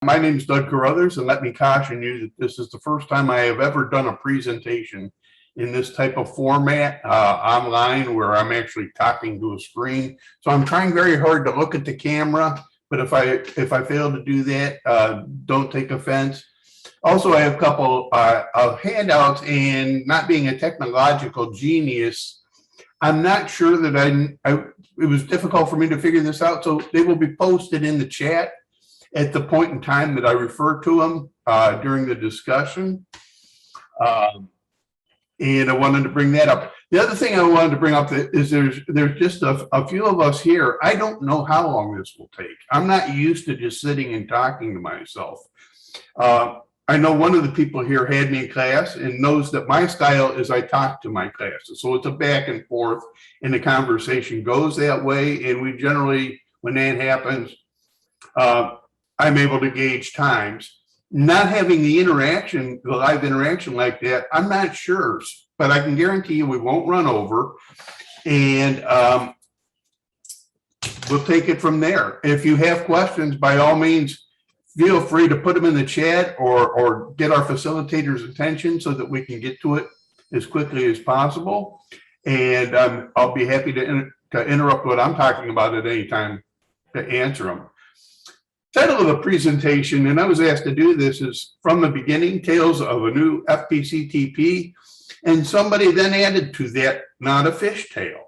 My name is Doug Carruthers, and let me caution you that this is the first time I have ever done a presentation in this type of format online where I'm actually talking to a screen. So I'm trying very hard to look at the camera, but if I fail to do that, don't take offense. Also, I have a couple of handouts, and not being a technological genius, I'm not sure that it was difficult for me to figure this out, so they will be posted in the chat at the point in time that I refer to them during the discussion. And I wanted to bring that up. The other thing I wanted to bring up is there's just a few of us here. I don't know how long this will take. I'm not used to just sitting and talking to myself. I know one of the people here had me in class and knows that my style is I talk to my classes. So it's a back and forth, and the conversation goes that way. And we generally, when that happens, I'm able to gauge times. Not having the live interaction like that, I'm not sure, but I can guarantee you we won't run over, and we'll take it from there. If you have questions, by all means, feel free to put them in the chat or get our facilitator's attention so that we can get to it as quickly as possible. And I'll be happy to interrupt what I'm talking about at any time to answer them. Title of the presentation, and I was asked to do this, is From the Beginning, Tales of a New FPCTP, and somebody then added to that, Not a Fishtail.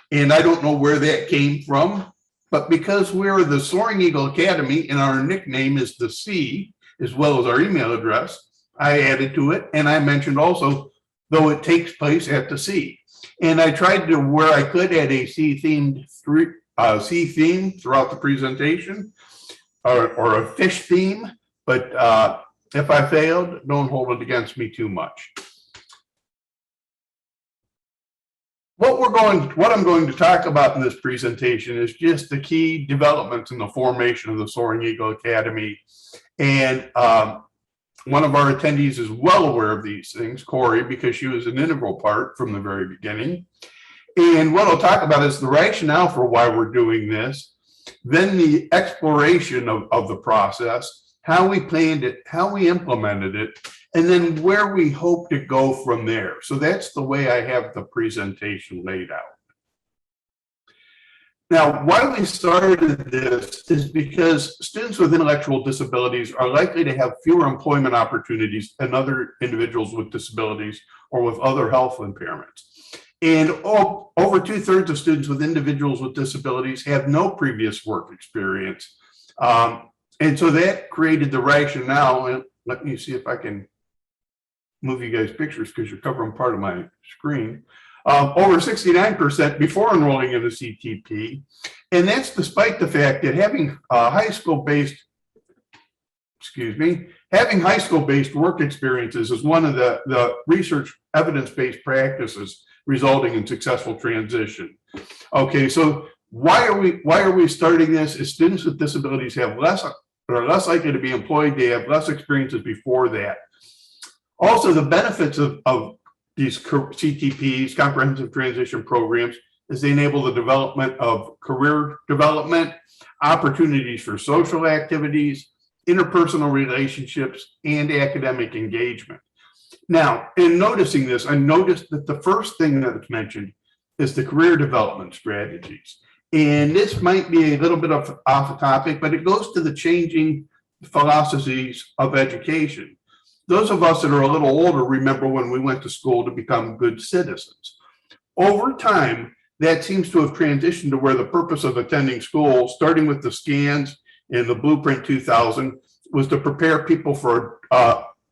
And I don't know where that came from, but because we're the Soaring Eagle Academy and our nickname is the C, as well as our email address, I added to it, and I mentioned also, though it takes place at the sea. And I tried to, where I could, add a sea theme throughout the presentation, or a fish theme, but if I failed, don't hold it against me too much. What I'm going to talk about in this presentation is just the key developments in the formation of the Soaring Eagle Academy. And one of our attendees is well aware of these things, Corey, because she was an integral part from the very beginning. And what I'll talk about is the rationale for why we're doing this, then the exploration of the process, how we planned it, how we implemented it, and then where we hope to go from there. So that's the way I have the presentation laid out. Now, why we started this is because students with intellectual disabilities are likely to have fewer employment opportunities than other individuals with disabilities or with other health impairments. And over 2/3 of students with individuals with disabilities have no previous work experience. And so that created the rationale. And let me see if I can move you guys pictures because you're covering part of my screen. Over 69% before enrolling in the CTP. And that's despite the fact that having high school-based work experiences is one of the research evidence-based practices resulting in successful transition. Okay, so why are we starting this? Is students with disabilities are less likely to be employed, they have less experiences before that. Also, the benefits of these CTPs, comprehensive transition programs, is they enable the development of career development, opportunities for social activities, interpersonal relationships, and academic engagement. Now, in noticing this, I noticed that the first thing that's mentioned is the career development strategies. And this might be a little bit off the topic, but it goes to the changing philosophies of education. Those of us that are a little older remember when we went to school to become good citizens. Over time, that seems to have transitioned to where the purpose of attending school, starting with the scans in the Blueprint 2000, was to prepare people for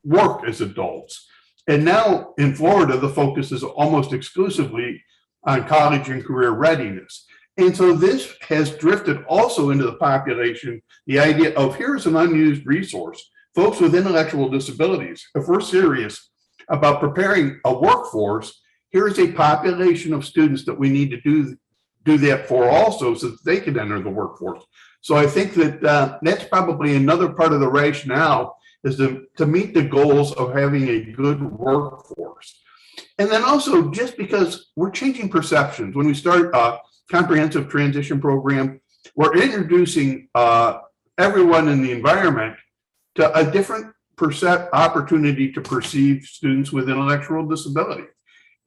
work as adults. And now in Florida, the focus is almost exclusively on college and career readiness. And so this has drifted also into the population, the idea of here's an unused resource. Folks with intellectual disabilities, if we're serious about preparing a workforce, here's a population of students that we need to do that for also so that they can enter the workforce. So I think that that's probably another part of the rationale, is to meet the goals of having a good workforce. And then also, just because we're changing perceptions, when we start a comprehensive transition program, we're introducing everyone in the environment to a different opportunity to perceive students with intellectual disability.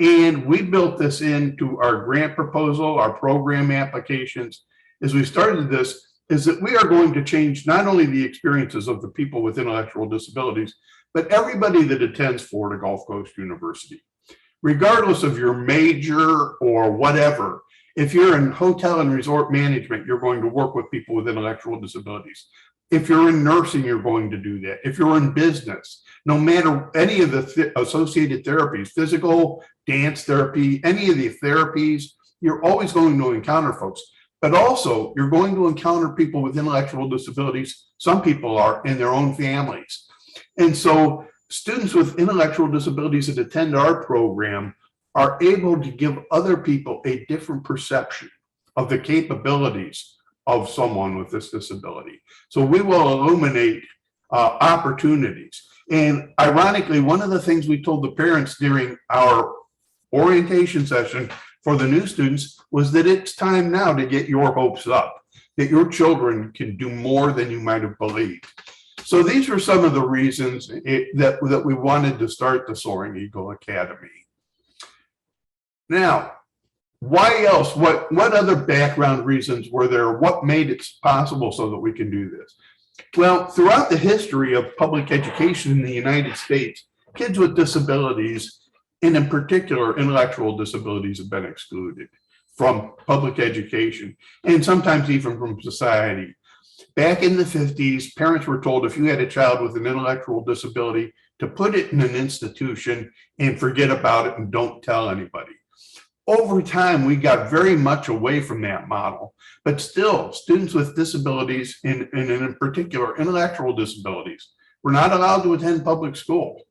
And we built this into our grant proposal, our program applications. As we started this, is that we are going to change not only the experiences of the people with intellectual disabilities, but everybody that attends Florida Gulf Coast University. Regardless of your major or whatever, if you're in hotel and resort management, you're going to work with people with intellectual disabilities. If you're in nursing, you're going to do that. If you're in business, no matter any of the associated therapies, physical, dance therapy, any of the therapies, you're always going to encounter folks. But also, you're going to encounter people with intellectual disabilities. Some people are in their own families. And so students with intellectual disabilities that attend our program are able to give other people a different perception of the capabilities of someone with this disability. So we will illuminate opportunities. And ironically, one of the things we told the parents during our orientation session for the new students was that it's time now to get your hopes up, that your children can do more than you might have believed. So these were some of the reasons that we wanted to start the Soaring Eagle Academy. Now, why else? What other background reasons were there? What made it possible so that we can do this? Well, throughout the history of public education in the United States, kids with disabilities, and in particular intellectual disabilities, have been excluded from public education and sometimes even from society. Back in the 50s, parents were told if you had a child with an intellectual disability to put it in an institution and forget about it and don't tell anybody. Over time, we got very much away from that model, but still students with disabilities and in particular intellectual disabilities were not allowed to attend public school.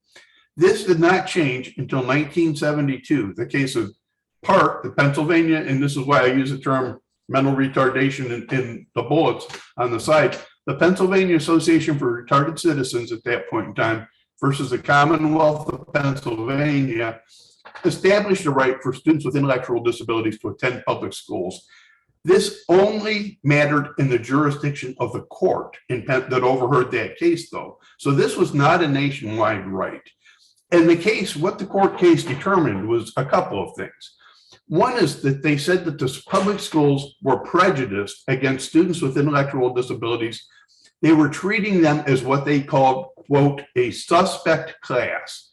This did not change until 1972, the case of Park, the Pennsylvania, and this is why I use the term mental retardation in the bullets on the side, the Pennsylvania Association for Retarded Citizens at that point in time versus the Commonwealth of Pennsylvania established a right for students with intellectual disabilities to attend public schools. This only mattered in the jurisdiction of the court that overheard that case, though. So this was not a nationwide right. And the case, what the court case determined was a couple of things. One is that they said that the public schools were prejudiced against students with intellectual disabilities. They were treating them as what they called, quote, a suspect class,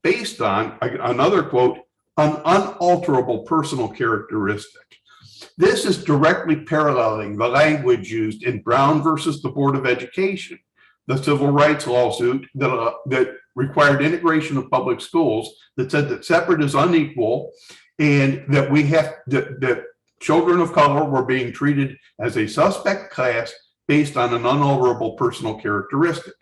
based on, another quote, an unalterable personal characteristic. This is directly paralleling the language used in Brown versus the Board of Education, the civil rights lawsuit that required integration of public schools, that said that separate is unequal and that that children of color were being treated as a suspect class based on an unalterable personal characteristic.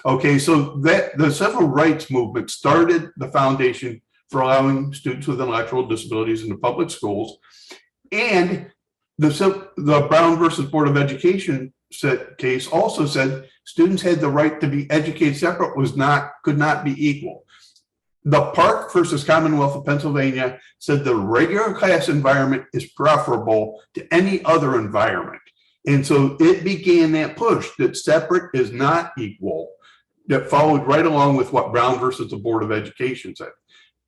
Okay, so that the civil rights movement started the foundation for allowing students with intellectual disabilities into public schools, and the Brown versus Board of Education case also said students had the right to be educated separate, could not be equal. The Park versus Commonwealth of Pennsylvania said the regular class environment is preferable to any other environment. And so it began that push that separate is not equal, that followed right along with what Brown versus the Board of Education said.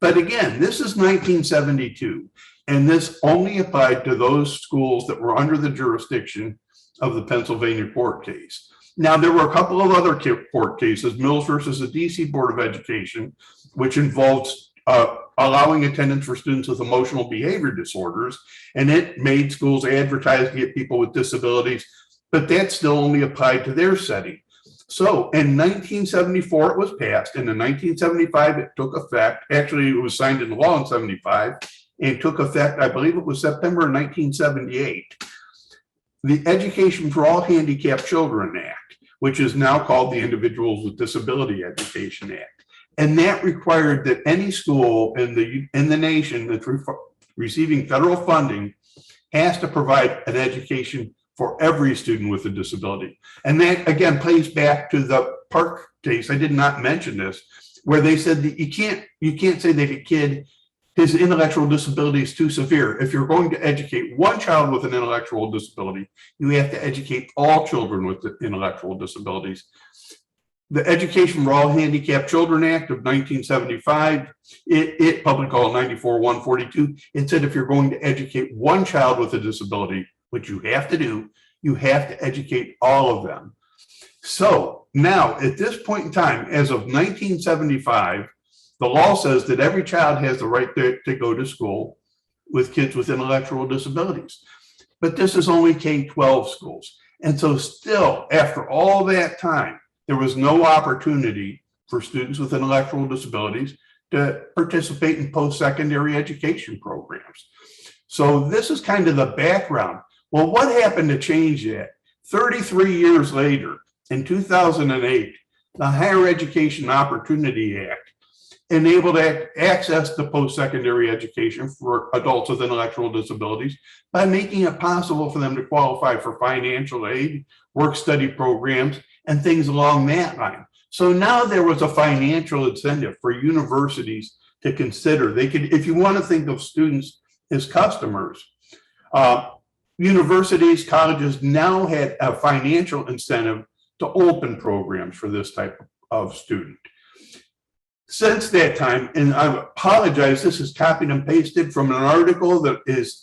But again, this is 1972, and this only applied to those schools that were under the jurisdiction of the Pennsylvania court case. Now, there were a couple of other court cases, Mills versus the DC Board of Education, which involved allowing attendance for students with emotional behavior disorders, and it made schools advertise to get people with disabilities, but that still only applied to their setting. So in 1974, it was passed, and in 1975, it took effect. Actually, it was signed into law in 75, and took effect, I believe it was September 1978. The Education for All Handicapped Children Act, which is now called the Individuals with Disability Education Act. And that required that any school in the nation that's receiving federal funding has to provide an education for every student with a disability. And that again plays back to the Park case. I did not mention this, where they said that you can't say that a kid, his intellectual disability is too severe. If you're going to educate one child with an intellectual disability, you have to educate all children with intellectual disabilities. the Education for All Handicapped Children Act of 1975, it Public Law 94-142, it said if you're going to educate one child with a disability, which you have to do, you have to educate all of them. So now at this point in time, as of 1975, the law says that every child has the right to go to school with kids with intellectual disabilities. But this is only K-12 schools. And so still, after all that time, there was no opportunity for students with intellectual disabilities to participate in post-secondary education programs. So this is kind of the background. Well, what happened to change that? 33 years later, in 2008, the Higher Education Opportunity Act enabled access to post-secondary education for adults with intellectual disabilities by making it possible for them to qualify for financial aid, work-study programs, and things along that line. So now there was a financial incentive for universities to consider. They could, if you want to think of students as customers, universities, colleges now had a financial incentive to open programs for this type of student. Since that time, and I apologize, this is copied and pasted from an article that is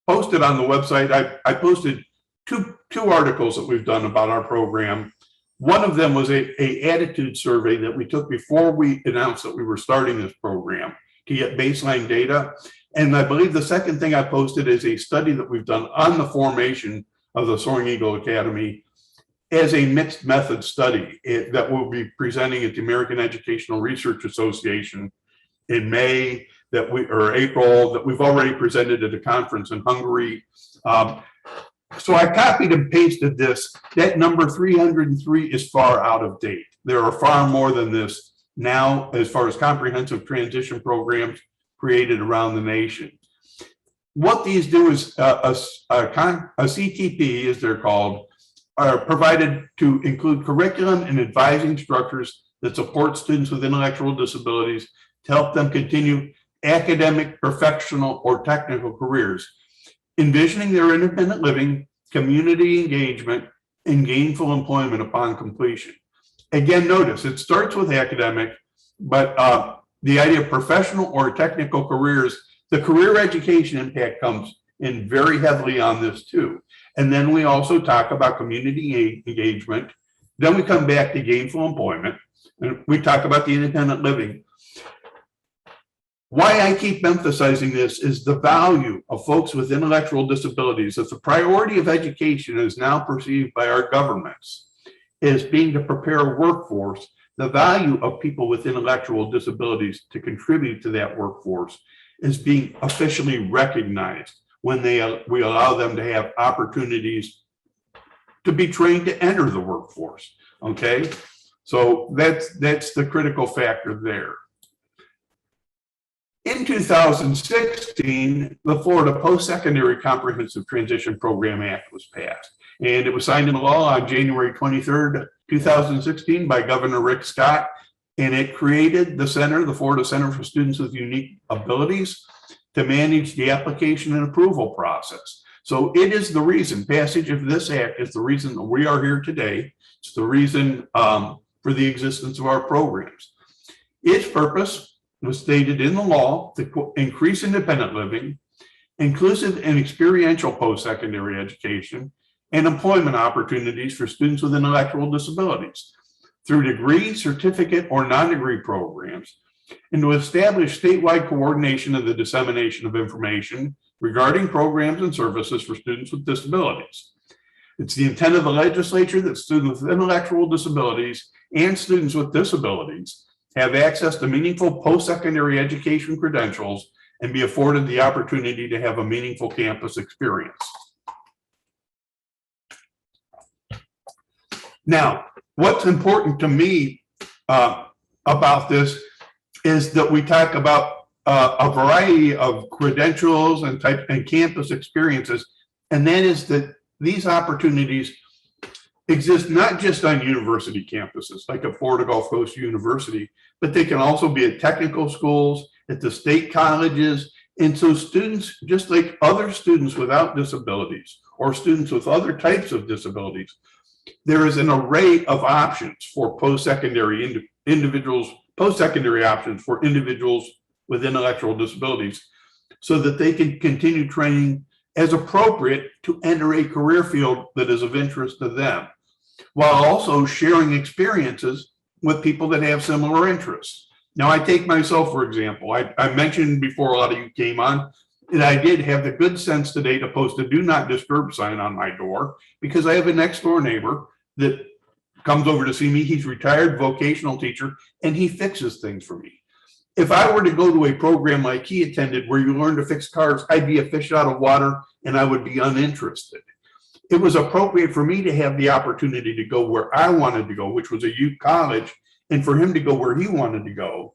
posted on the website. I posted two articles that we've done about our program. One of them was a attitude survey that we took before we announced that we were starting this program to get baseline data. And I believe the second thing I posted is a study that we've done on the formation of the Soaring Eagles Academy as a mixed method study that we'll be presenting at the American Educational Research Association in May, or April, that we've already presented at a conference in Hungary. So I copied and pasted this. That number 303 is far out of date. There are far more than this now as far as comprehensive transition programs created around the nation. What these do is a CTP, as they're called, are provided to include curriculum and advising structures that support students with intellectual disabilities to help them continue academic, professional, or technical careers, envisioning their independent living, community engagement, and gainful employment upon completion. Again, notice it starts with academic, but the idea of professional or technical careers, the career education impact comes in very heavily on this too. And then we also talk about community engagement. Then we come back to gainful employment, and we talk about the independent living. Why I keep emphasizing this is the value of folks with intellectual disabilities as the priority of education is now perceived by our governments as being to prepare a workforce. The value of people with intellectual disabilities to contribute to that workforce is being officially recognized when we allow them to have opportunities to be trained to enter the workforce. Okay, so that's the critical factor there. In 2016, the Florida Post-Secondary Comprehensive Transition Program Act was passed, and it was signed into law on January 23rd, 2016 by Governor Rick Scott, and it created the center, the Florida Center for Students with Unique Abilities, to manage the application and approval process. So it is the reason, passage of this act is the reason that we are here today. It's the reason for the existence of our programs. Its purpose was stated in the law to increase independent living, inclusive and experiential post-secondary education, and employment opportunities for students with intellectual disabilities through degree, certificate, or non-degree programs, and to establish statewide coordination of the dissemination of information regarding programs and services for students with disabilities. It's the intent of the legislature that students with intellectual disabilities and students with disabilities have access to meaningful post-secondary education credentials and be afforded the opportunity to have a meaningful campus experience. Now, what's important to me about this is that we talk about a variety of credentials and campus experiences, and that is that these opportunities exist not just on university campuses like at Florida Gulf Coast University, but they can also be at technical schools, at the state colleges. And so students, just like other students without disabilities or students with other types of disabilities, there is an array of options for post-secondary individuals, post-secondary options for individuals with intellectual disabilities, so that they can continue training as appropriate to enter a career field that is of interest to them, while also sharing experiences with people that have similar interests. Now, I take myself, for example, I mentioned before a lot of you came on, and I did have the good sense today to post a do not disturb sign on my door, because I have a next door neighbor that comes over to see me. He's retired vocational teacher, and he fixes things for me. If I were to go to a program like he attended where you learn to fix cars, I'd be a fish out of water and I would be uninterested. It was appropriate for me to have the opportunity to go where I wanted to go, which was a youth college, and for him to go where he wanted to go.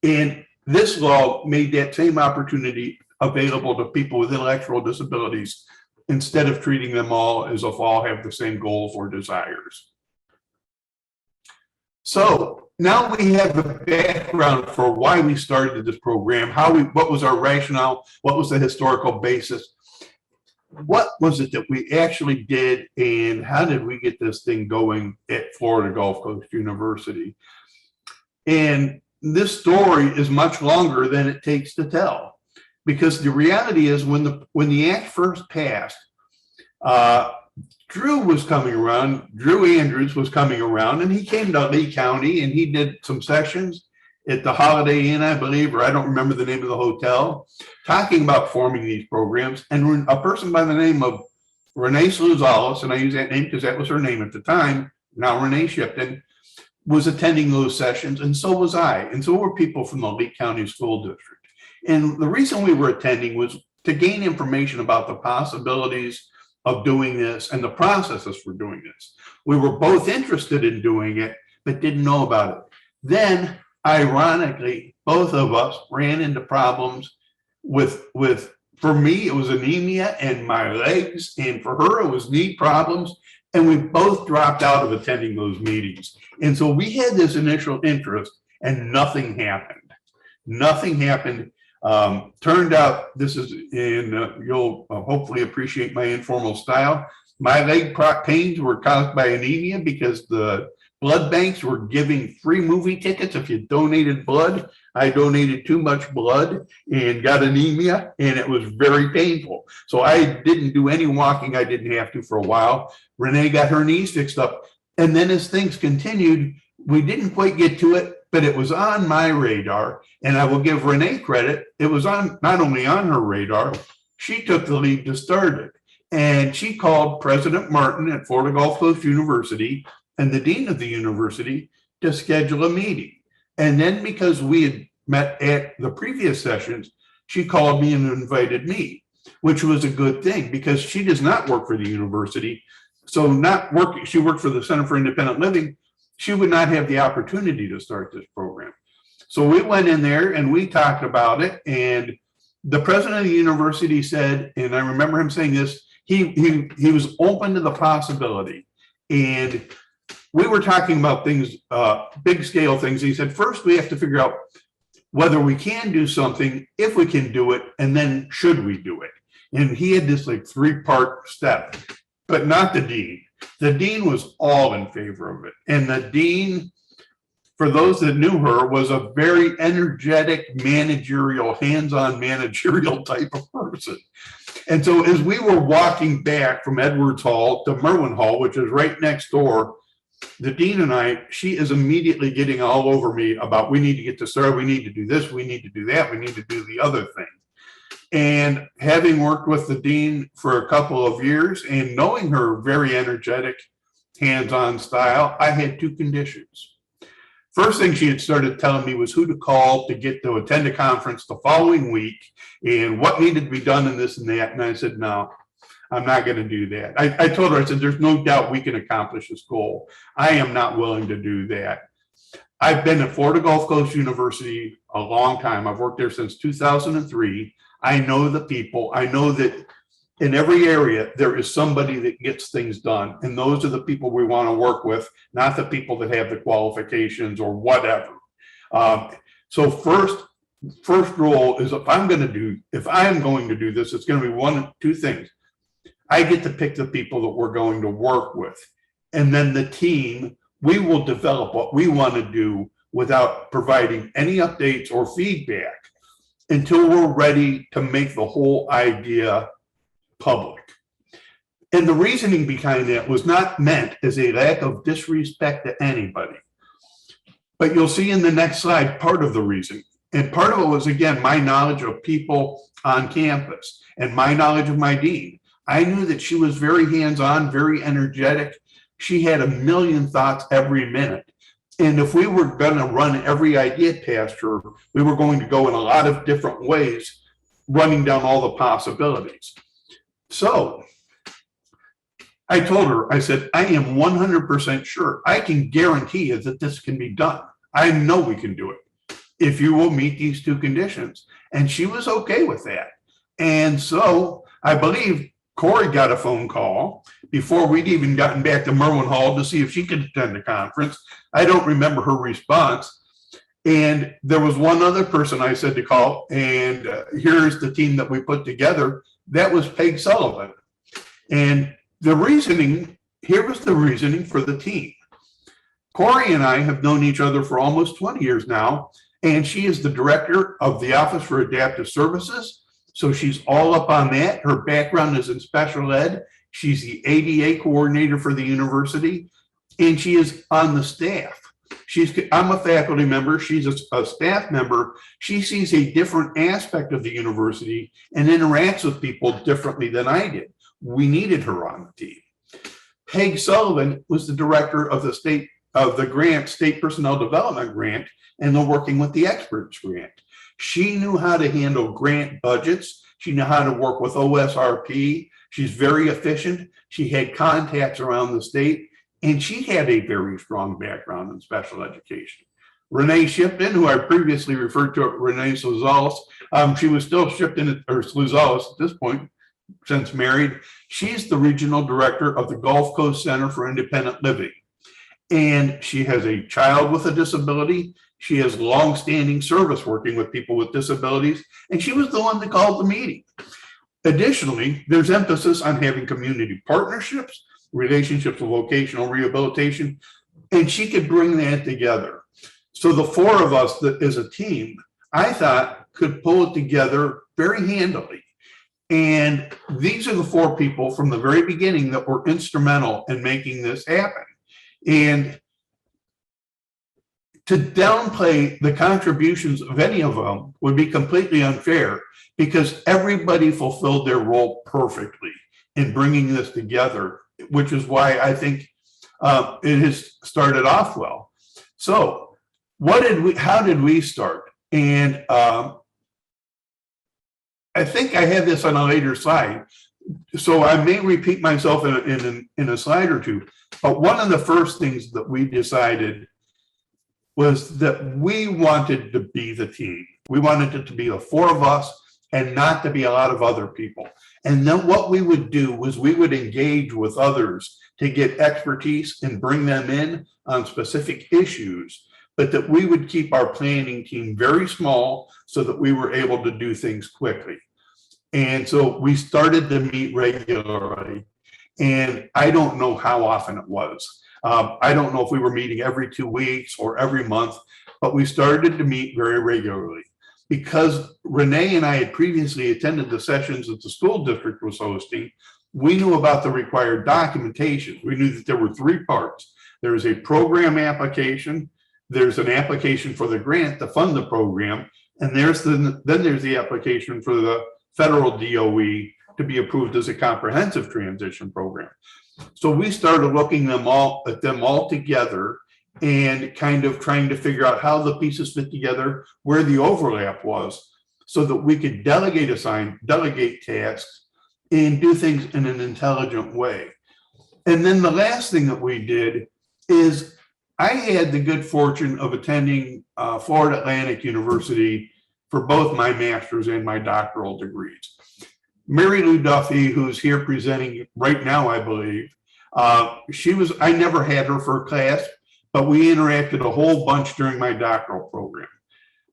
And this law made that same opportunity available to people with intellectual disabilities, instead of treating them all as if all have the same goals or desires. So now we have the background for why we started this program, what was our rationale, what was the historical basis, what was it that we actually did, and how did we get this thing going at Florida Gulf Coast University? And this story is much longer than it takes to tell, because the reality is when the act first passed, Drew was coming around, Drew Andrews was coming around, and he came to Lee County and he did some sessions at the Holiday Inn, I believe, or I don't remember the name of the hotel, talking about forming these programs. And a person by the name of Renee Sluzalis, and I use that name because that was her name at the time, now Renee Shipton, was attending those sessions, and so was I, and so were people from the Lee County School District. And the reason we were attending was to gain information about the possibilities of doing this and the processes for doing this. We were both interested in doing it, but didn't know about it. Then, ironically, both of us ran into problems with for me, it was anemia and my legs, and for her, it was knee problems. And we both dropped out of attending those meetings. And so we had this initial interest and nothing happened. Nothing happened. Turned out, this is you'll hopefully appreciate my informal style. My leg pains were caused by anemia because the blood banks were giving free movie tickets if you donated blood. I donated too much blood and got anemia, and it was very painful. So I didn't do any walking. I didn't have to for a while. Renee got her knees fixed up. And then as things continued, we didn't quite get to it, but it was on my radar. And I will give Renee credit. It was on not only on her radar, she took the lead to start it. And she called President Martin at Florida Gulf Coast University and the dean of the university to schedule a meeting. And then because we had met at the previous sessions, she called me and invited me, which was a good thing because she does not work for the university. So not working, she worked for the Center for Independent Living. She would not have the opportunity to start this program. So we went in there and we talked about it. And the president of the university said, and I remember him saying this, he was open to the possibility. And we were talking about things, big scale things. He said, first we have to figure out whether we can do something, if we can do it, and then should we do it? And he had this like 3-part step, but not the dean. The dean was all in favor of it. And the dean, for those that knew her, was a very energetic, managerial, hands-on managerial type of person. And so as we were walking back from Edwards Hall to Merwin Hall, which is right next door, the dean and I, she is immediately getting all over me about, we need to get this started, we need to do this, we need to do that, we need to do the other thing. And having worked with the dean for a couple of years and knowing her very energetic, hands-on style, I had 2 conditions. First thing she had started telling me was who to call to get to attend a conference the following week and what needed to be done and this and that. And I said, no, I'm not going to do that. I told her, I said, there's no doubt we can accomplish this goal. I am not willing to do that. I've been at Florida Gulf Coast University a long time. I've worked there since 2003. I know the people. I know that in every area, there is somebody that gets things done. And those are the people we want to work with, not the people that have the qualifications or whatever. So first rule is if I am going to do this, it's going to be 1 of 2 things. I get to pick the people that we're going to work with. and then the team, we will develop what we want to do without providing any updates or feedback until we're ready to make the whole idea public. And the reasoning behind that was not meant as a lack of disrespect to anybody. But you'll see in the next slide part of the reason. And part of it was, again, my knowledge of people on campus and my knowledge of my dean. I knew that she was very hands-on, very energetic. She had a million thoughts every minute. And if we were going to run every idea past her, we were going to go in a lot of different ways, running down all the possibilities. So I told her, I said, I am 100% sure, I can guarantee you that this can be done. I know we can do it if you will meet these two conditions. And she was okay with that. And so I believe Corey got a phone call before we'd even gotten back to Merwin Hall to see if she could attend the conference. I don't remember her response. And there was one other person I said to call, and here's the team that we put together. That was Peg Sullivan. And the reasoning, here was the reasoning for the team. Corey and I have known each other for almost 20 years now, and she is the director of the Office for Adaptive Services. So she's all up on that. Her background is in special ed. She's the ADA coordinator for the university, and she is on the staff. I'm a faculty member. She's a staff member. She sees a different aspect of the university and interacts with people differently than I did. We needed her on the team. Peg Sullivan was the director of the state personnel development grant, and the working with the experts grant. She knew how to handle grant budgets. She knew how to work with OSRP. She's very efficient. She had contacts around the state, and she had a very strong background in special education. Renee Shipton, who I previously referred to, Renee Sluzales, she was still Shipton or Sluzales at this point, since married. She's the regional director of the Gulf Coast Center for Independent Living. And she has a child with a disability. She has longstanding service working with people with disabilities, and she was the one that called the meeting. Additionally, there's emphasis on having community partnerships, relationships with vocational rehabilitation, and she could bring that together. So the four of us that as a team, I thought could pull it together very handily. And these are the four people from the very beginning that were instrumental in making this happen. And to downplay the contributions of any of them would be completely unfair, because everybody fulfilled their role perfectly in bringing this together, which is why I think it has started off well. So how did we start? And I think I had this on a later slide, so I may repeat myself in a slide or two, but one of the first things that we decided was that we wanted to be the team. We wanted it to be the four of us and not to be a lot of other people. And then what we would do was we would engage with others to get expertise and bring them in on specific issues, but that we would keep our planning team very small so that we were able to do things quickly. And so we started to meet regularly, and I don't know how often it was. I don't know if we were meeting every 2 weeks or every month, but we started to meet very regularly because Renee and I had previously attended the sessions that the school district was hosting. We knew about the required documentation. We knew that there were three parts. There is a program application, there's an application for the grant to fund the program, and then there's the application for the federal DOE to be approved as a comprehensive transition program. So we started looking at them all together and kind of trying to figure out how the pieces fit together, where the overlap was, so that we could delegate tasks and do things in an intelligent way. And then the last thing that we did is I had the good fortune of attending Florida Atlantic University for both my master's and my doctoral degrees. Mary Lou Duffy, who's here presenting right now, I believe, I never had her for a class, but we interacted a whole bunch during my doctoral program.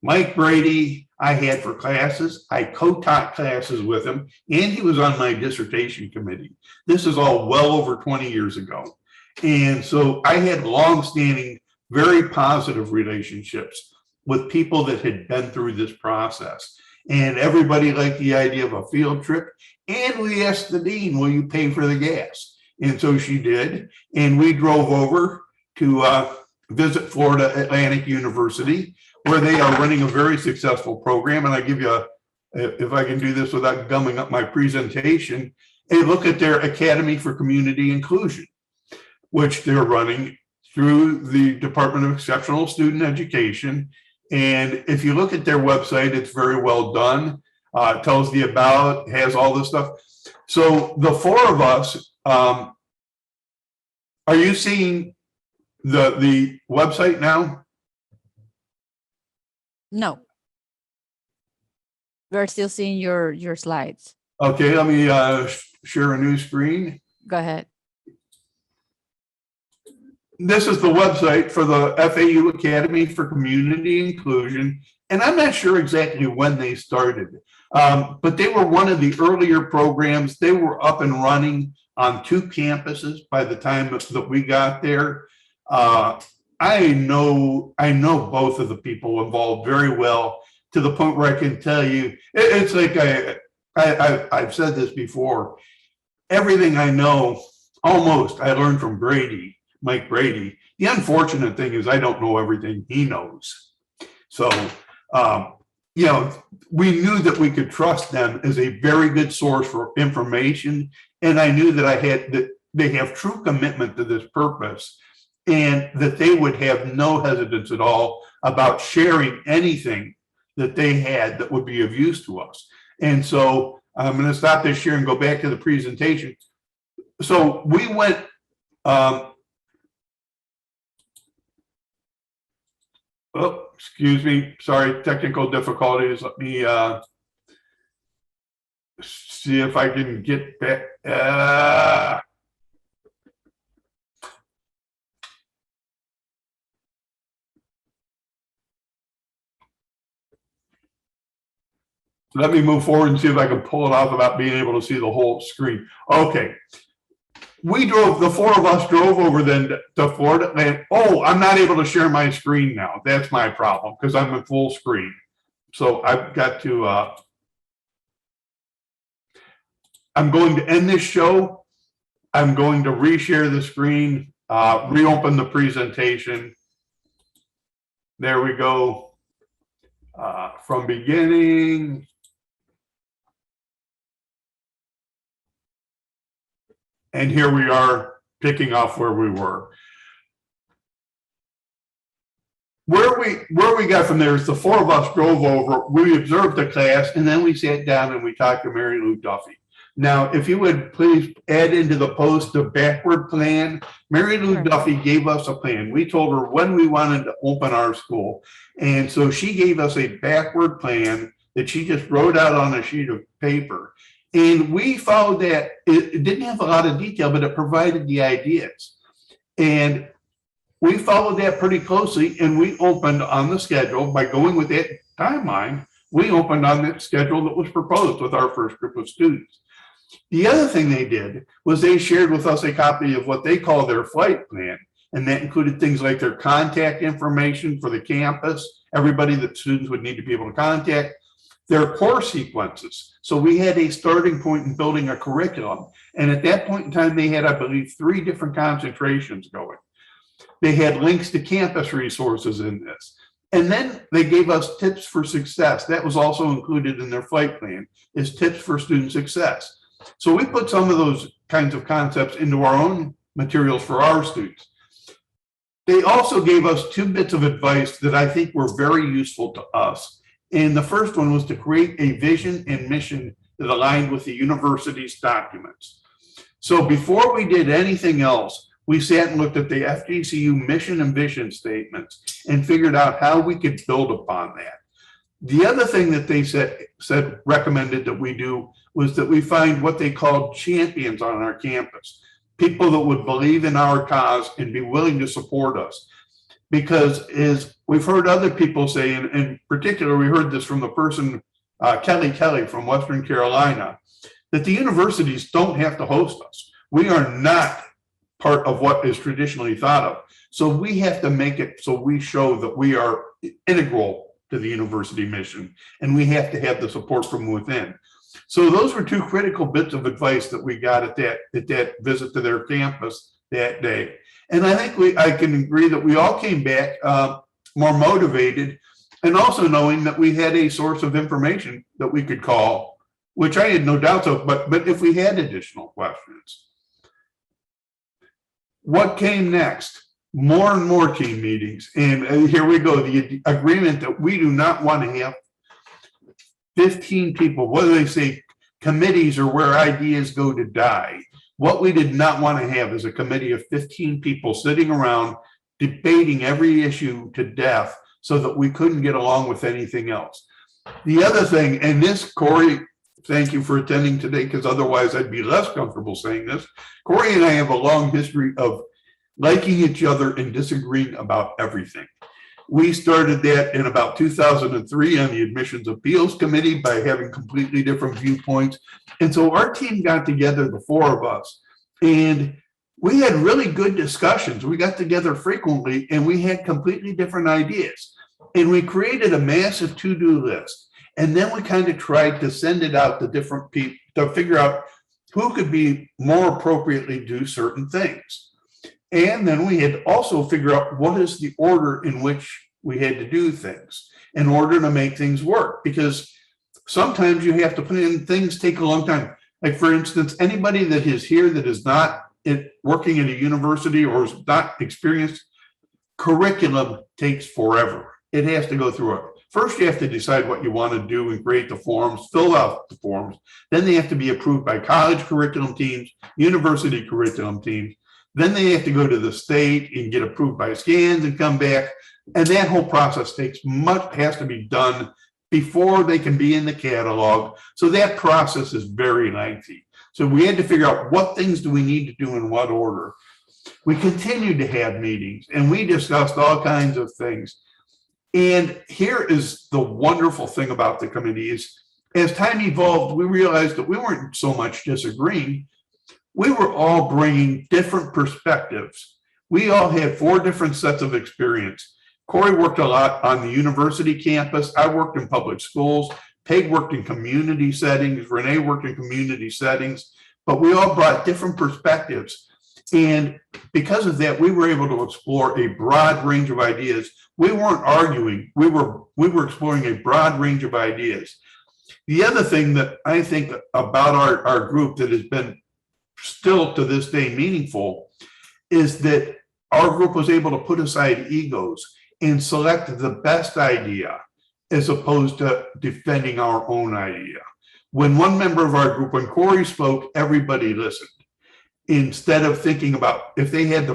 Mike Brady, I had for classes. I co-taught classes with him, and he was on my dissertation committee. This is all well over 20 years ago. And so I had longstanding, very positive relationships with people that had been through this process. And everybody liked the idea of a field trip. And we asked the dean, will you pay for the gas? And so she did. And we drove over to visit Florida Atlantic University, where they are running a very successful program. And I give you if I can do this without gumming up my presentation, a look at their Academy for Community Inclusion, which they're running through the Department of Exceptional Student Education. And if you look at their website, it's very well done. It tells the about, has all this stuff. So the four of us, are you seeing the website now? No. We're still seeing your slides. Okay, let me share a new screen. Go ahead. This is the website for the FAU Academy for Community Inclusion. And I'm not sure exactly when they started, but they were one of the earlier programs. They were up and running on 2 campuses by the time that we got there. I know both of the people involved very well, to the point where I can tell you, it's like I've said this before, everything I know, almost, I learned from Mike Brady. The unfortunate thing is I don't know everything he knows. So, you know, we knew that we could trust them as a very good source for information. And I knew that they have true commitment to this purpose, and that they would have no hesitance at all about sharing anything that they had that would be of use to us. And so I'm going to stop this here and go back to the presentation. So we went, oh, excuse me, sorry, technical difficulties. Let me see if I can get back. Let me move forward and see if I can pull it off without being able to see the whole screen. Okay. The 4 of us drove over then to Florida. And, oh, I'm not able to share my screen now. That's my problem, because I'm in full screen. So I've got to, I'm going to end this show. I'm going to reshare the screen, reopen the presentation. There we go. From beginning. And here we are picking off where we were. Where we got from there is the 4 of us drove over, we observed the class, and then we sat down and we talked to Mary Lou Duffy. Now, if you would please add into the post a backward plan. Mary Lou Duffy gave us a plan. We told her when we wanted to open our school. And so she gave us a backward plan that she just wrote out on a sheet of paper. And we followed that. It didn't have a lot of detail, but it provided the ideas. And we followed that pretty closely, and we opened on the schedule by going with that timeline. We opened on that schedule that was proposed with our first group of students. The other thing they did was they shared with us a copy of what they call their flight plan. And that included things like their contact information for the campus, everybody that students would need to be able to contact, their course sequences. So we had a starting point in building a curriculum. And at that point in time, they had, I believe, 3 different concentrations going. They had links to campus resources in this. And then they gave us tips for success. That was also included in their flight plan, is tips for student success. So we put some of those kinds of concepts into our own materials for our students. They also gave us 2 bits of advice that I think were very useful to us. And the first one was to create a vision and mission that aligned with the university's documents. So before we did anything else, we sat and looked at the FGCU mission and vision statements and figured out how we could build upon that. The other thing that they recommended that we do was that we find what they called champions on our campus, people that would believe in our cause and be willing to support us. Because as we've heard other people say, and in particular, we heard this from the person, Kelly from Western Carolina, that the universities don't have to host us. We are not part of what is traditionally thought of. So we have to make it so we show that we are integral to the university mission, and we have to have the support from within. So those were two critical bits of advice that we got at that visit to their campus that day. And I think I can agree that we all came back more motivated, and also knowing that we had a source of information that we could call, which I had no doubts of, but if we had additional questions. What came next? More and more team meetings. And here we go, the agreement that we do not want to have 15 people, whether they say committees or where ideas go to die. What we did not want to have is a committee of 15 people sitting around debating every issue to death so that we couldn't get along with anything else. The other thing, and this, Corey, thank you for attending today, because otherwise I'd be less comfortable saying this. Corey and I have a long history of liking each other and disagreeing about everything. We started that in about 2003 on the Admissions Appeals Committee by having completely different viewpoints. And so our team got together, the four of us, and we had really good discussions. We got together frequently and we had completely different ideas. And we created a massive to-do list. And then we kind of tried to send it out to different people to figure out who could be more appropriately do certain things. And then we had to also figure out what is the order in which we had to do things in order to make things work. Because sometimes you have to plan, things take a long time. Like for instance, anybody that is here that is not working at a university or is not experienced, curriculum takes forever. It has to go through it. First, you have to decide what you want to do and create the forms, fill out the forms. Then they have to be approved by college curriculum teams, university curriculum teams. Then they have to go to the state and get approved by scans and come back. And that whole process has to be done before they can be in the catalog. So that process is very lengthy. So we had to figure out what things do we need to do in what order. We continued to have meetings and we discussed all kinds of things. And here is the wonderful thing about the committee is, as time evolved, we realized that we weren't so much disagreeing. We were all bringing different perspectives. We all had 4 different sets of experience. Corey worked a lot on the university campus. I worked in public schools. Peg worked in community settings. Renee worked in community settings. But we all brought different perspectives. And because of that, we were able to explore a broad range of ideas. We weren't arguing. We were exploring a broad range of ideas. The other thing that I think about our group that has been still to this day meaningful is that our group was able to put aside egos and select the best idea as opposed to defending our own idea. When one member of our group, when Corey spoke, everybody listened. Instead of thinking about if they had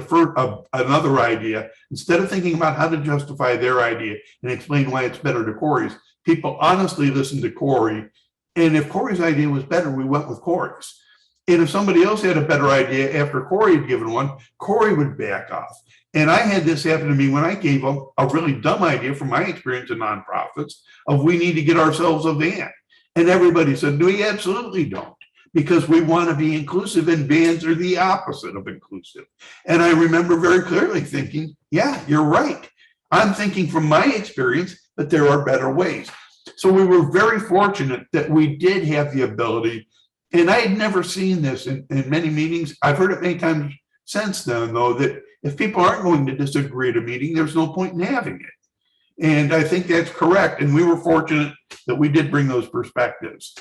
another idea, instead of thinking about how to justify their idea and explain why it's better to Corey's, people honestly listened to Corey. And if Corey's idea was better, we went with Corey's. And if somebody else had a better idea after Corey had given one, Corey would back off. And I had this happen to me when I gave them a really dumb idea from my experience in nonprofits of we need to get ourselves a van. And everybody said, no, we absolutely don't, because we want to be inclusive and vans are the opposite of inclusive. And I remember very clearly thinking, yeah, you're right. I'm thinking from my experience that there are better ways. So we were very fortunate that we did have the ability. And I had never seen this in many meetings. I've heard it many times since then, though, that if people aren't going to disagree at a meeting, there's no point in having it. And I think that's correct. And we were fortunate that we did bring those perspectives.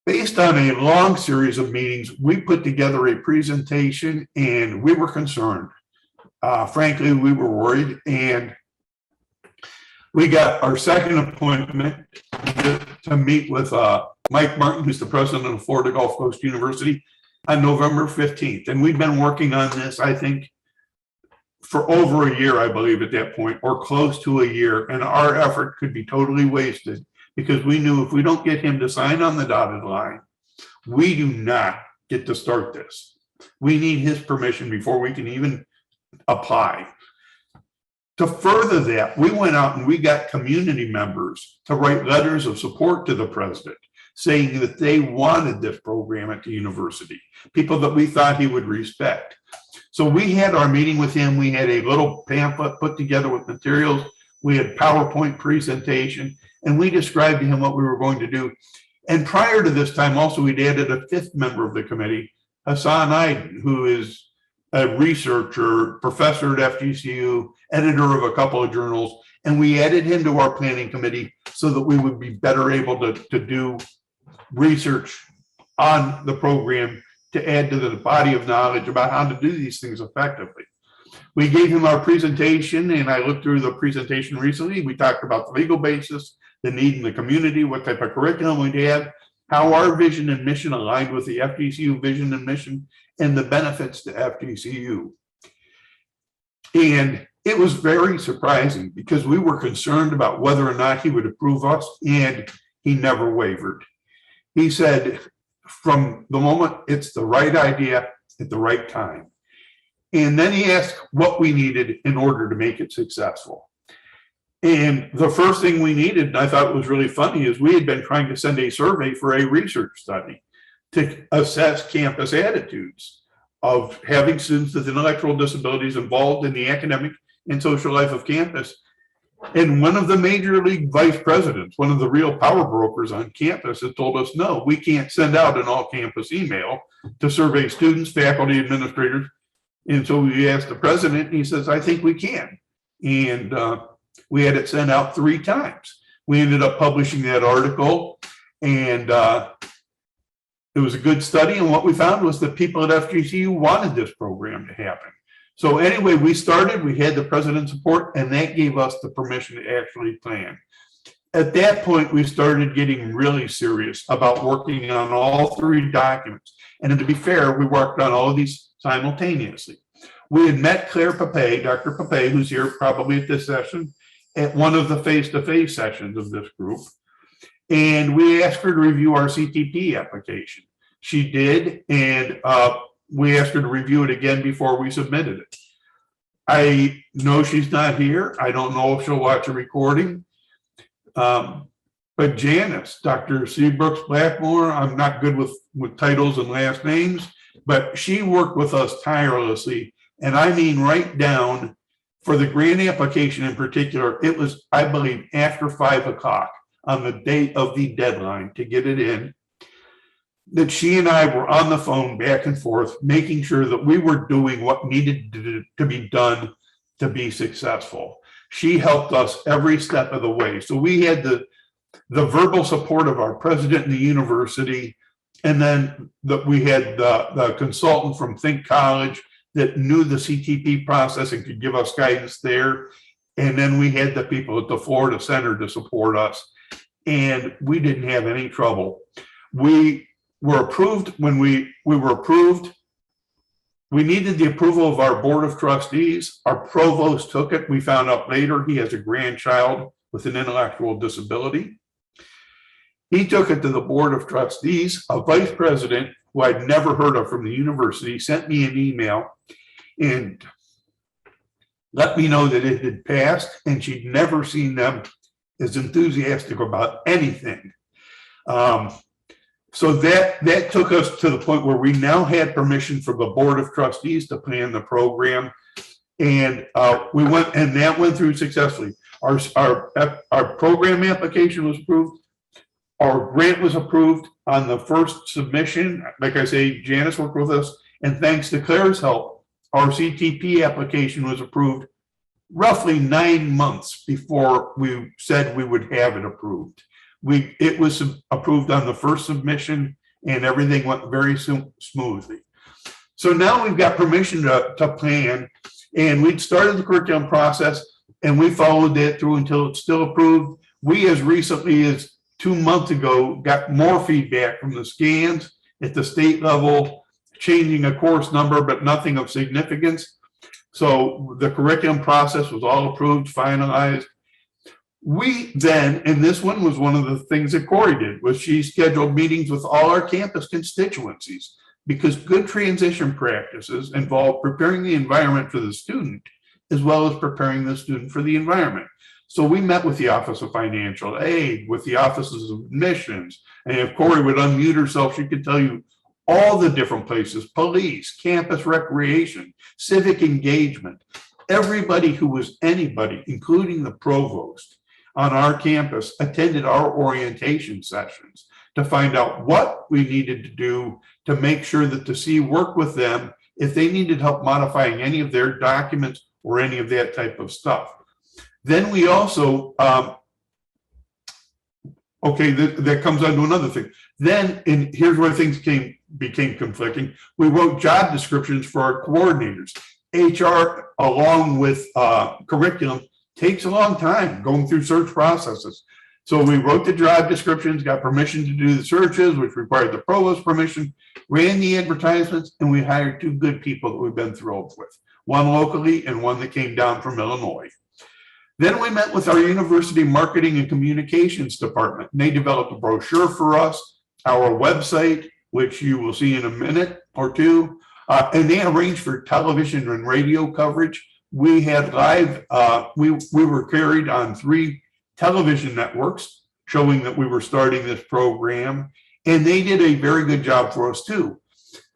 Based on a long series of meetings, we put together a presentation and we were concerned. Frankly, we were worried. And we got our second appointment to meet with Mike Martin, who's the president of Florida Gulf Coast University, on November 15th. And we've been working on this, I think, for over a year, I believe, at that point, or close to a year. And our effort could be totally wasted because we knew if we don't get him to sign on the dotted line, we do not get to start this. We need his permission before we can even apply. To further that, we went out and we got community members to write letters of support to the president. saying that they wanted this program at the university, people that we thought he would respect. So we had our meeting with him. We had a little pamphlet put together with materials. We had PowerPoint presentation, and we described to him what we were going to do. And prior to this time, also, we'd added a fifth member of the committee, Hassan Aydin, who is a researcher, professor at FGCU, editor of a couple of journals, and we added him to our planning committee so that we would be better able to do research on the program to add to the body of knowledge about how to do these things effectively. We gave him our presentation, and I looked through the presentation recently. We talked about the legal basis, the need in the community, what type of curriculum we'd have, how our vision and mission aligned with the FGCU vision and mission, and the benefits to FGCU. And it was very surprising because we were concerned about whether or not he would approve us, and he never wavered. He said, from the moment it's the right idea at the right time. And then he asked what we needed in order to make it successful. And the first thing we needed, and I thought was really funny, is we had been trying to send a survey for a research study to assess campus attitudes of having students with intellectual disabilities involved in the academic and social life of campus. And one of the major league vice presidents, one of the real power brokers on campus, had told us, no, we can't send out an all-campus email to survey students, faculty, administrators. And so we asked the president, and he says, I think we can. And we had it sent out 3 times. We ended up publishing that article, and it was a good study. And what we found was that people at FGCU wanted this program to happen. So anyway, we started, we had the president's support, and that gave us the permission to actually plan. At that point, we started getting really serious about working on all 3 documents. And to be fair, we worked on all of these simultaneously. We had met Claire Pape, Dr. Pape, who's here probably at this session, at one of the face-to-face sessions of this group. And we asked her to review our CTP application. She did, and we asked her to review it again before we submitted it. I know she's not here. I don't know if she'll watch a recording. But Janice, Dr. Seabrooks Blackmore, I'm not good with titles and last names, but she worked with us tirelessly. And I mean right down, for the grant application in particular, it was, I believe, after 5 o'clock on the date of the deadline to get it in, that she and I were on the phone back and forth, making sure that we were doing what needed to be done to be successful. She helped us every step of the way. So we had the verbal support of our president in the university, and then we had the consultant from Think College that knew the CTP process and could give us guidance there. And then we had the people at the Florida Center to support us, and we didn't have any trouble. We were approved when we were approved. We needed the approval of our board of trustees. Our provost took it. We found out later he has a grandchild with an intellectual disability. He took it to the board of trustees. A vice president who I'd never heard of from the university sent me an email and let me know that it had passed, and she'd never seen them as enthusiastic about anything. So that took us to the point where we now had permission from the board of trustees to plan the program, and we went, and that went through successfully. Our program application was approved. Our grant was approved on the first submission. Like I say, Janice worked with us, and thanks to Claire's help, our CTP application was approved roughly 9 months before we said we would have it approved. It was approved on the first submission, and everything went very smoothly. So now we've got permission to plan, and we'd started the curriculum process, and we followed that through until it's still approved. We, as recently as 2 months ago, got more feedback from the scans at the state level, changing a course number, but nothing of significance. So the curriculum process was all approved, finalized. We then, and this one was one of the things that Corey did, was she scheduled meetings with all our campus constituencies, because good transition practices involve preparing the environment for the student as well as preparing the student for the environment. So we met with the Office of Financial Aid, with the Offices of Admissions, and if Corey would unmute herself, she could tell you all the different places, police, campus recreation, civic engagement, everybody who was anybody, including the provost on our campus, attended our orientation sessions to find out what we needed to do to make sure that the C worked with them if they needed help modifying any of their documents or any of that type of stuff. Then we also, okay, that comes on to another thing. Then, and here's where things became conflicting. We wrote job descriptions for our coordinators. HR, along with curriculum, takes a long time going through search processes. So we wrote the job descriptions, got permission to do the searches, which required the provost permission, ran the advertisements, and we hired 2 good people that we've been thrilled with. One locally and one that came down from Illinois. Then we met with our university marketing and communications department. And they developed a brochure for us, our website, which you will see in a minute or two. And they arranged for television and radio coverage. We had live, we were carried on 3 television networks showing that we were starting this program. And they did a very good job for us too.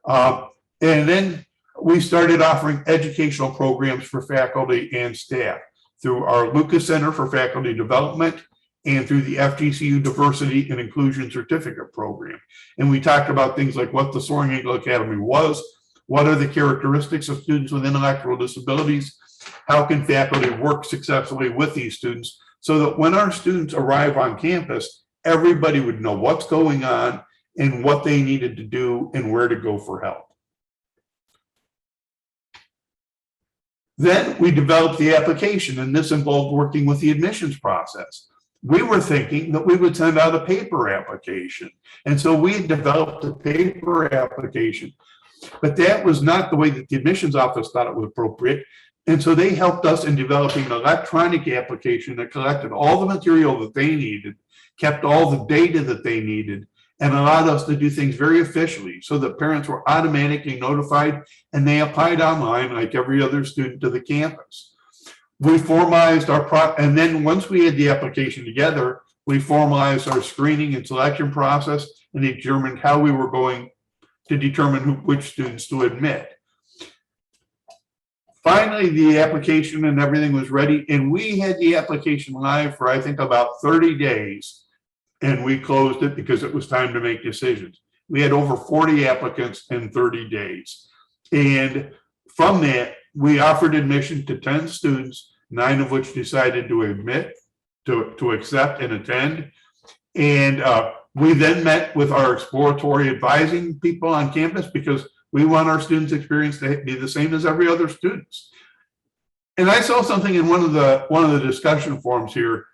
And then we started offering educational programs for faculty and staff through our Lucas Center for Faculty Development and through the FGCU Diversity and Inclusion Certificate Program. And we talked about things like what the Soaring Eagles Academy was, what are the characteristics of students with intellectual disabilities, how can faculty work successfully with these students, so that when our students arrive on campus, everybody would know what's going on and what they needed to do and where to go for help. Then we developed the application, and this involved working with the admissions process. We were thinking that we would send out a paper application. And so we developed a paper application, but that was not the way that the admissions office thought it was appropriate. And so they helped us in developing an electronic application that collected all the material that they needed, kept all the data that they needed, and allowed us to do things very efficiently so that parents were automatically notified and they applied online like every other student to the campus. We formalized and then once we had the application together, we formalized our screening and selection process and determined how we were going to determine which students to admit. Finally, the application and everything was ready, and we had the application live for, I think, about 30 days. And we closed it because it was time to make decisions. We had over 40 applicants in 30 days. And from that, we offered admission to 10 students, 9 of which decided to admit, to accept and attend. And we then met with our exploratory advising people on campus because we want our students' experience to be the same as every other student's. And I saw something in one of the discussion forums here.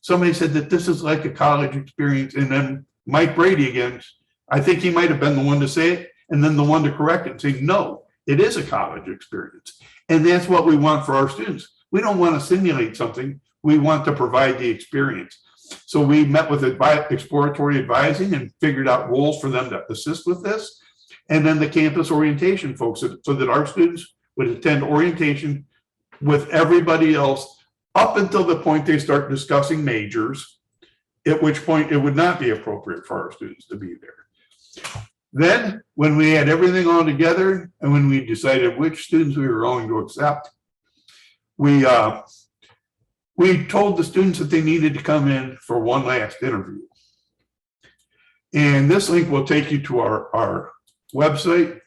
Somebody said that this is like a college experience, and then Mike Brady again, I think he might have been the one to say it, and then the one to correct it and say, no, it is a college experience. And that's what we want for our students. We don't want to simulate something. We want to provide the experience. So we met with exploratory advising and figured out roles for them to assist with this. And then the campus orientation folks, so that our students would attend orientation with everybody else up until the point they start discussing majors, at which point it would not be appropriate for our students to be there. Then, when we had everything all together and when we decided which students we were going to accept, we told the students that they needed to come in for one last interview. And this link will take you to our website,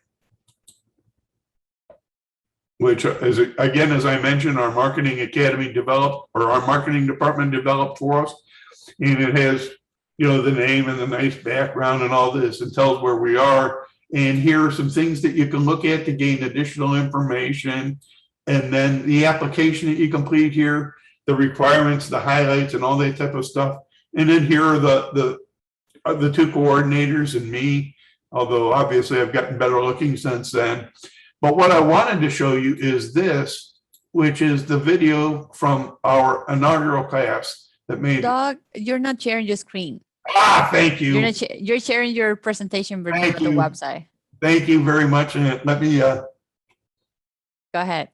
which is, again, as I mentioned, our marketing academy developed, or our marketing department developed for us. And it has, the name and the nice background and all this, and tells where we are. And here are some things that you can look at to gain additional information. And then the application that you complete here, the requirements, the highlights, and all that type of stuff. And then here are the 2 coordinators and me, although obviously I've gotten better looking since then. But what I wanted to show you is this, which is the video from our inaugural class that made. Doug, you're not sharing your screen. Thank you. You're sharing your presentation version of the website. Thank you very much. And let me. Go ahead.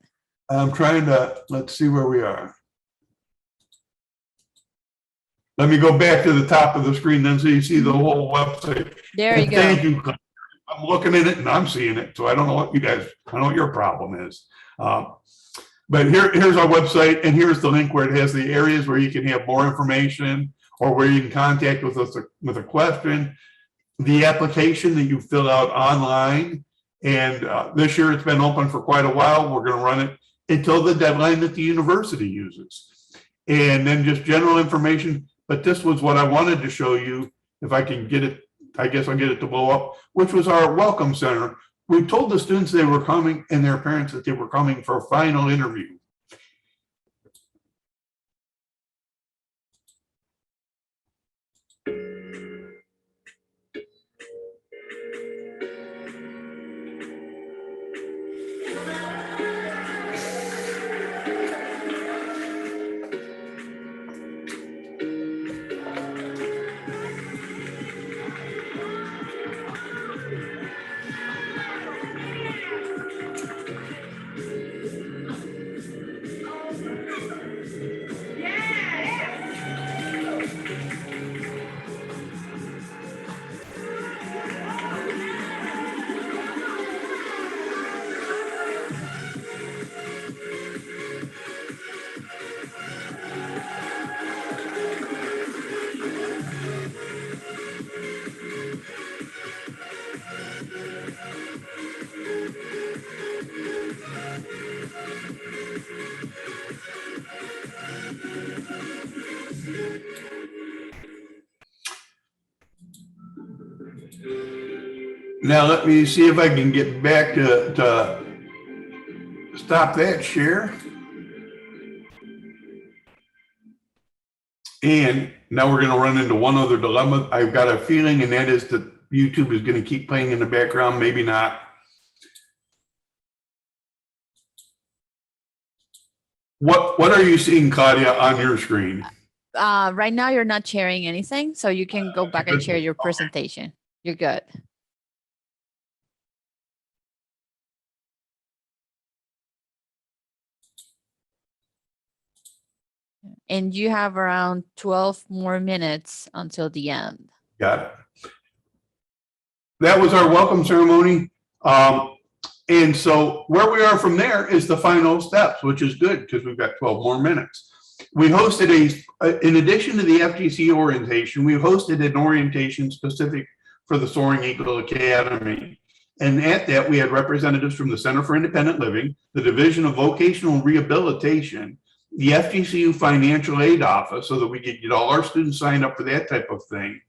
I'm trying to, let's see where we are. Let me go back to the top of the screen then so you see the whole website. There you go. Thank you. I'm looking at it and I'm seeing it. So I don't know what I don't know what your problem is. But here's our website, and here's the link where it has the areas where you can have more information or where you can contact with us with a question. The application that you fill out online, and this year it's been open for quite a while. We're going to run it until the deadline that the university uses. And then just general information. But this was what I wanted to show you. If I can get it, I guess I'll get it to blow up, which was our welcome center. We told the students they were coming and their parents that they were coming for a final interview. Now let me see if I can get back to stop that share. And now we're going to run into one other dilemma. I've got a feeling, and that is that YouTube is going to keep playing in the background, maybe not. What are you seeing, Claudia, on your screen? Right now, you're not sharing anything, so you can go back and share your presentation. You're good. And you have around 12 more minutes until the end. Got it. That was our welcome ceremony. And so where we are from there is the final steps, which is good because we've got 12 more minutes. We hosted in addition to the FGCU orientation, we hosted an orientation specific for the Soaring Eagles Academy. And at that, we had representatives from the Center for Independent Living, the Division of Vocational Rehabilitation, the FGCU Financial Aid Office, so that we could get all our students signed up for that type of thing,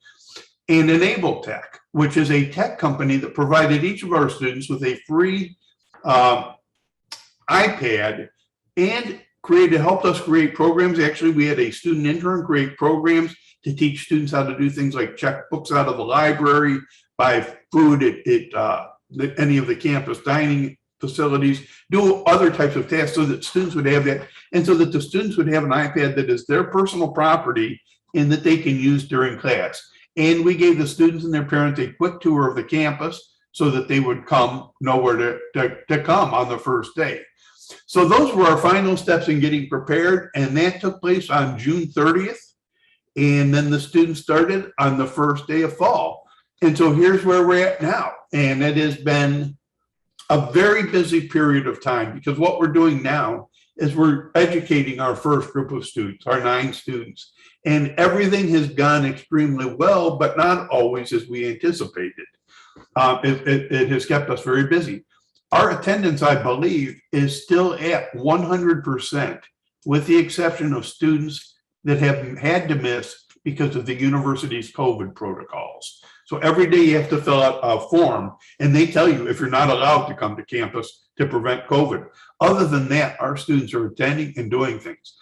and Enable Tech, which is a tech company that provided each of our students with a free iPad and helped us create programs. Actually, we had a student intern create programs to teach students how to do things like check books out of the library, buy food at any of the campus dining facilities, do other types of tasks so that students would have that, and so that the students would have an iPad that is their personal property and that they can use during class. And we gave the students and their parents a quick tour of the campus so that they would know where to come on the first day. So those were our final steps in getting prepared, and that took place on June 30th. And then the students started on the first day of fall. And so here's where we're at now. And it has been a very busy period of time, because what we're doing now is we're educating our first group of students, our 9 students, and everything has gone extremely well, but not always as we anticipated. It has kept us very busy. Our attendance, I believe, is still at 100%, with the exception of students that have had to miss because of the university's COVID protocols. So every day you have to fill out a form, and they tell you if you're not allowed to come to campus to prevent COVID. Other than that, our students are attending and doing things.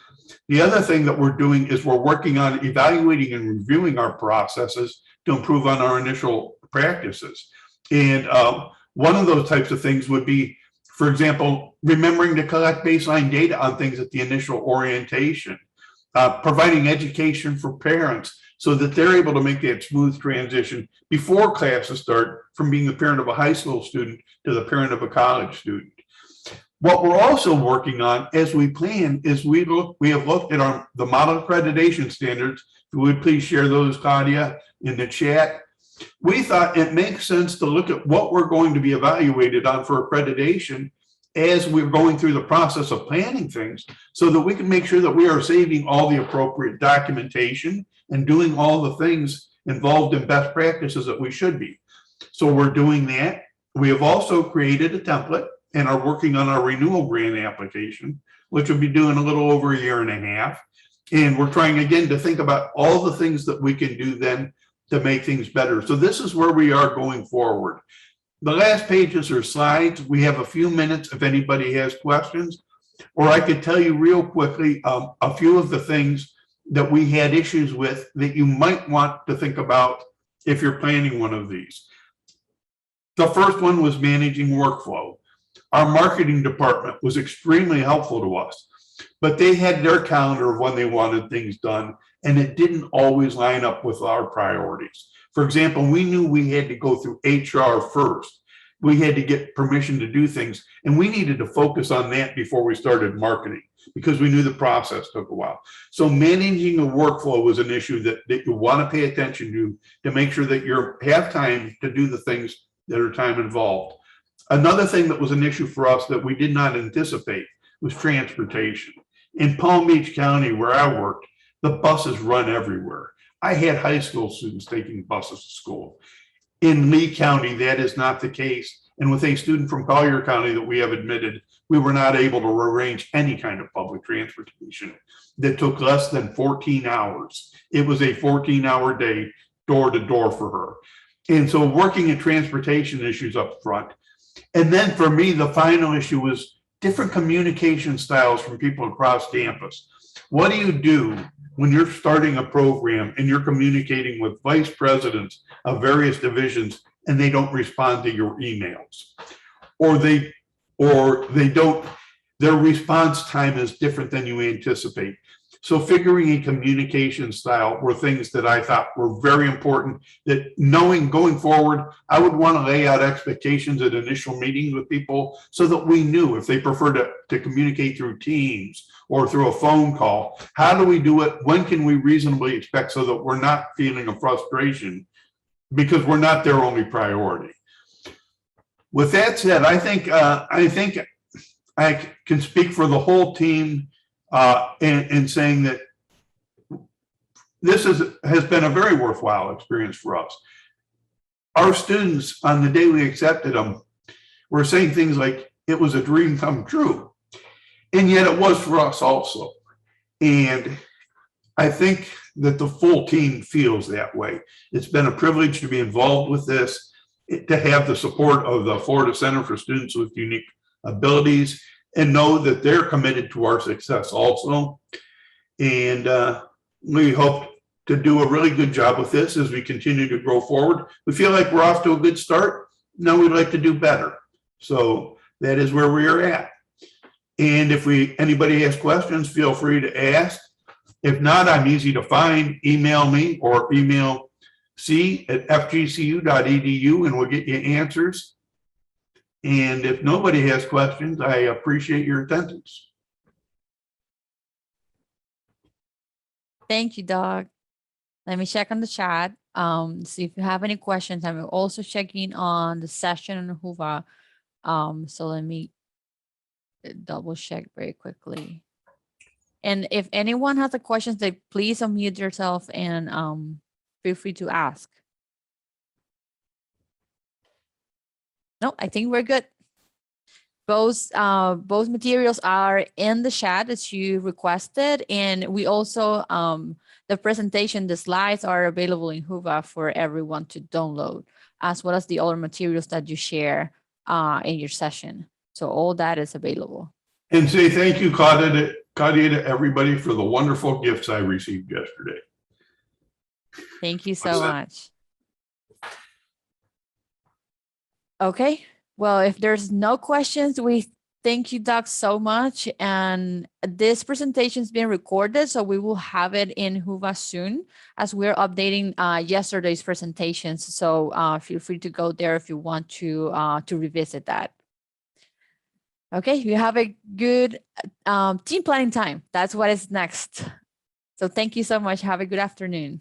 The other thing that we're doing is we're working on evaluating and reviewing our processes to improve on our initial practices. And one of those types of things would be, for example, remembering to collect baseline data on things at the initial orientation, providing education for parents so that they're able to make that smooth transition before classes start from being the parent of a high school student to the parent of a college student. What we're also working on as we plan is we have looked at the model accreditation standards. If you would please share those, Claudia, in the chat. We thought it makes sense to look at what we're going to be evaluated on for accreditation as we're going through the process of planning things, so that we can make sure that we are saving all the appropriate documentation and doing all the things involved in best practices that we should be. So we're doing that. We have also created a template and are working on our renewal grant application, which will be due in a little over a year and a half. And we're trying again to think about all the things that we can do then to make things better. So this is where we are going forward. The last pages are slides. We have a few minutes if anybody has questions, or I could tell you real quickly a few of the things that we had issues with that you might want to think about if you're planning one of these. The first one was managing workflow. Our marketing department was extremely helpful to us, but they had their calendar of when they wanted things done, and it didn't always line up with our priorities. For example, we knew we had to go through HR first. We had to get permission to do things, and we needed to focus on that before we started marketing, because we knew the process took a while. So managing a workflow was an issue that you want to pay attention to make sure that you have time to do the things that are time involved. Another thing that was an issue for us that we did not anticipate was transportation. In Palm Beach County, where I worked, the buses run everywhere. I had high school students taking buses to school. In Lee County, that is not the case. And with a student from Collier County that we have admitted, we were not able to arrange any kind of public transportation that took less than 14 hours. It was a 14-hour day, door to door for her. And so working at transportation issues up front. And then for me, the final issue was different communication styles from people across campus. What do you do when you're starting a program and you're communicating with vice presidents of various divisions and they don't respond to your emails? Or they don't, their response time is different than you anticipate. So figuring a communication style were things that I thought were very important, that knowing going forward, I would want to lay out expectations at initial meetings with people so that we knew if they prefer to communicate through Teams or through a phone call, how do we do it? When can we reasonably expect, so that we're not feeling a frustration because we're not their only priority. With that said, I think I can speak for the whole team in saying that this has been a very worthwhile experience for us. Our students, on the day we accepted them, were saying things like, it was a dream come true. And yet it was for us also. And I think that the full team feels that way. It's been a privilege to be involved with this, to have the support of the Florida Center for Students with Unique Abilities, and know that they're committed to our success also. And we hope to do a really good job with this as we continue to grow forward. We feel like we're off to a good start. Now we'd like to do better. So that is where we are at. And if anybody has questions, feel free to ask. If not, I'm easy to find. Email me or email c@fgcu.edu and we'll get you answers. And if nobody has questions, I appreciate your attendance. Thank you, Doug. Let me check on the chat. See if you have any questions. I'm also checking on the session on Hoover. So let me double check very quickly. And if anyone has a question, then please unmute yourself and feel free to ask. No, I think we're good. Both materials are in the chat as you requested, and we also the presentation, the slides are available in Hoover for everyone to download, as well as the other materials that you share in your session. So all that is available. And say thank you, Claudia, to everybody for the wonderful gifts I received yesterday. Thank you so much. Okay, well, if there's no questions, we thank you, Doug, so much. And this presentation is being recorded, so we will have it in Hoover soon as we're updating yesterday's presentations. So feel free to go there if you want to revisit that. Okay, you have a good team planning time. That's what is next. So thank you so much. Have a good afternoon.